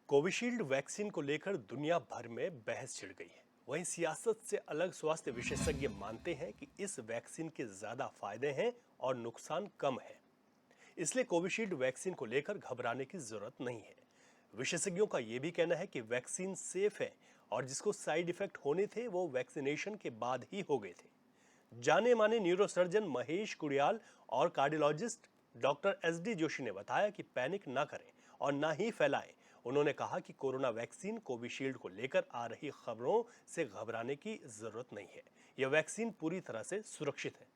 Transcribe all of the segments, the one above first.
Covishield vaccine को लेकर दुनिया भर में बहस छिड़ गई है। वहीं सियासत से अलग स्वास्थ्य विशेषज्ञ मानते हैं कि इस वैक्सीन के ज्यादा फायदे हैं और नुकसान कम है। इसलिए कोविशील्ड वैक्सीन को लेकर घबराने की जरूरत नहीं है। विशेषज्ञों का यह भी कहना है कि वैक्सीन सेफ है और जिसको साइड इफेक्ट होने थे वो वैक्सीनेशन के बाद ही हो गए थे। जाने माने न्यूरोसर्जन महेश कुड़ियाल और कार्डियोलॉजिस्ट डॉक्टर एस.डी. जोशी ने बताया कि पैनिक ना करें और ना ही फैलाएं। उन्होंने कहा कि कोरोना वैक्सीन कोविशील्ड को लेकर आ रही खबरों से घबराने की जरूरत नहीं है। यह वैक्सीन पूरी तरह से सुरक्षित है।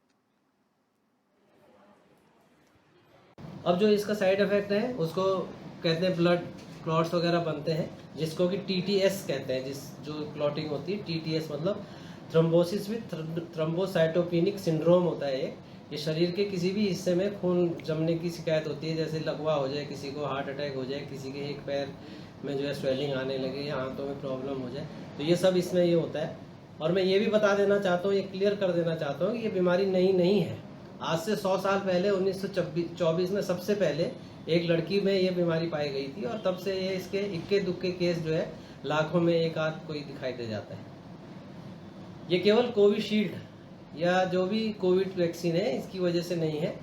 अब जो इसका साइड इफेक्ट है उसको कहते हैं ब्लड क्लॉट्स वगैरह बनते हैं, जिसको कि टीटीएस कहते हैं। जो क्लॉटिंग होती है, टीटीएस मतलब थ्रोम्बोसिस विद थ्रोम्बोसाइटोपेनिक सिंड्रोम होता है। ये शरीर के किसी भी हिस्से में खून जमने की शिकायत होती है, जैसे लकवा हो जाए, किसी को हार्ट अटैक हो जाए, किसी के एक पैर में जो है स्वेलिंग आने लगे या हाथों में प्रॉब्लम हो जाए, तो ये सब इसमें ये होता है। और मैं ये भी बता देना चाहता हूँ, ये क्लियर कर देना चाहता हूँ कि ये बीमारी नई नहीं है। आज से 100 साल पहले 1924 में सबसे पहले एक लड़की में ये बीमारी पाई गई थी और तब से ये इसके इक्के दुक्के केस जो है लाखों में एक आध कोई दिखाई दे जाता है। ये केवल कोविशील्ड या जो भी कोविड वैक्सीन है इसकी वजह से नहीं है।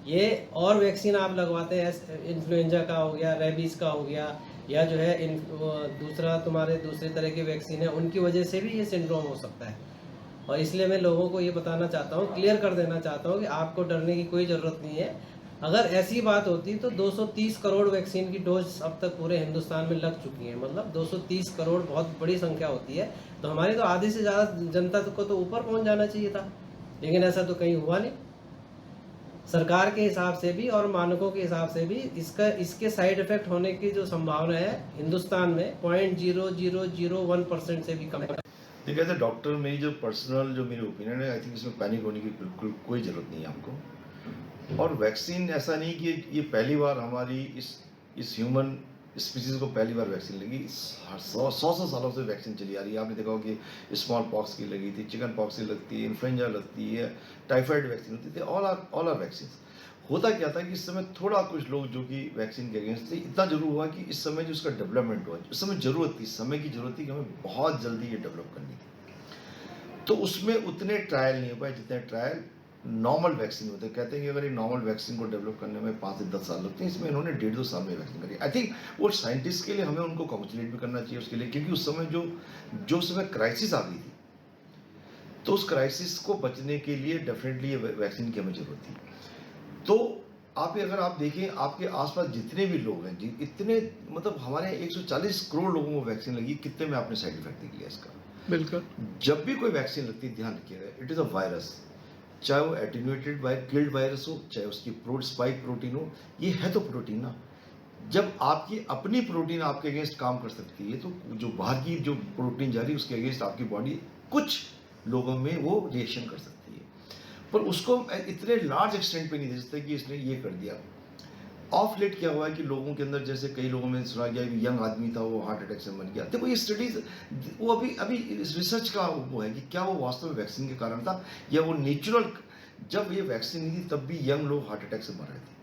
ये और वैक्सीन आप लगवाते हैं, इन्फ्लुएंजा का हो गया, रेबीज का हो गया, या जो है दूसरे तरह के वैक्सीन है, उनकी वजह से भी ये सिंड्रोम हो सकता है। और इसलिए मैं लोगों को ये बताना चाहता हूँ, क्लियर कर देना चाहता हूँ कि आपको डरने की कोई ज़रूरत नहीं है। अगर ऐसी बात होती तो 230 करोड़ वैक्सीन की डोज अब तक पूरे हिंदुस्तान में लग चुकी है। मतलब 230 करोड़ बहुत बड़ी संख्या होती है, तो हमारी तो आधी से ज़्यादा जनता को तो ऊपर पहुँच जाना चाहिए था, लेकिन ऐसा तो कहीं हुआ नहीं। सरकार के हिसाब से भी और मानकों के हिसाब से भी इसके साइड इफेक्ट होने की जो संभावना है हिंदुस्तान में 0.0001% से भी कम है। देखिए एज ए डॉक्टर मेरी जो पर्सनल जो मेरी ओपिनियन है, आई थिंक इसमें पैनिक होने की बिल्कुल कोई ज़रूरत नहीं है हमको। और वैक्सीन ऐसा नहीं कि ये पहली बार हमारी इस ह्यूमन स्पीसीज़ को पहली बार वैक्सीन लगी। 100 सालों से वैक्सीन चली आ रही है। आपने देखा हो कि स्मॉल पॉक्स की लगी थी, चिकन पॉक्स की लगती है, इन्फ्लुएंजा लगती है, टाइफाइड वैक्सीन होती थी, ऑल आर वैक्सीन। होता क्या था कि इस समय थोड़ा कुछ लोग जो कि वैक्सीन के अगेंस्ट थे, इतना जरूर हुआ कि इस समय जो उसका डेवलपमेंट हुआ, उस समय ज़रूरत थी, समय की ज़रूरत थी कि हमें बहुत जल्दी ये डेवलप करनी थी। तो उसमें उतने ट्रायल नहीं हो पाए जितने ट्रायल नॉर्मल वैक्सीन होते हैं। कहते हैं कि अगर ये नॉर्मल वैक्सीन को डेवलप करने में 5 से 10 साल लगते हैं, इसमें इन्होंने 1.5-2 साल में वैक्सीन करी। आई थिंक वो साइंटिस्ट के लिए हमें उनको कॉन्ग्रेचुलेट भी करना चाहिए उसके लिए, क्योंकि उस समय जो समय क्राइसिस आ गई थी, तो उस क्राइसिस को बचने के लिए डेफिनेटली ये वैक्सीन की हमें जरूरत थी। तो अगर आप देखें आपके आसपास जितने भी लोग हैं जी, इतने मतलब हमारे 140 करोड़ लोगों को वैक्सीन लगी, कितने में आपने साइड इफेक्ट देख लिया इसका? बिल्कुल। जब भी कोई वैक्सीन लगती है ध्यान रखिएगा, इट इज़ अ वायरस, चाहे वो एटीन्यूएटेड किल्ड वायरस हो, चाहे उसकी स्पाइक प्रोटीन हो, ये है तो प्रोटीन ना। जब आपकी अपनी प्रोटीन आपके अगेंस्ट काम कर सकती है, तो जो बाहर की जो प्रोटीन जा रही है उसके अगेंस्ट आपकी बॉडी कुछ लोगों में वो रिएक्शन कर सकती है, पर उसको इतने लार्ज एक्सटेंट पे नहीं दे सकते कि इसने ये कर दिया। ऑफ लेट क्या हुआ है कि लोगों के अंदर, जैसे कई लोगों में सुना गया कि यंग आदमी था वो हार्ट अटैक से मर गया। देखो ये स्टडीज वो अभी रिसर्च का वो है कि क्या वो वास्तव में वैक्सीन के कारण था या वो नेचुरल, जब ये वैक्सीन नहीं थी तब भी यंग लोग हार्ट अटैक से मर रहे थे।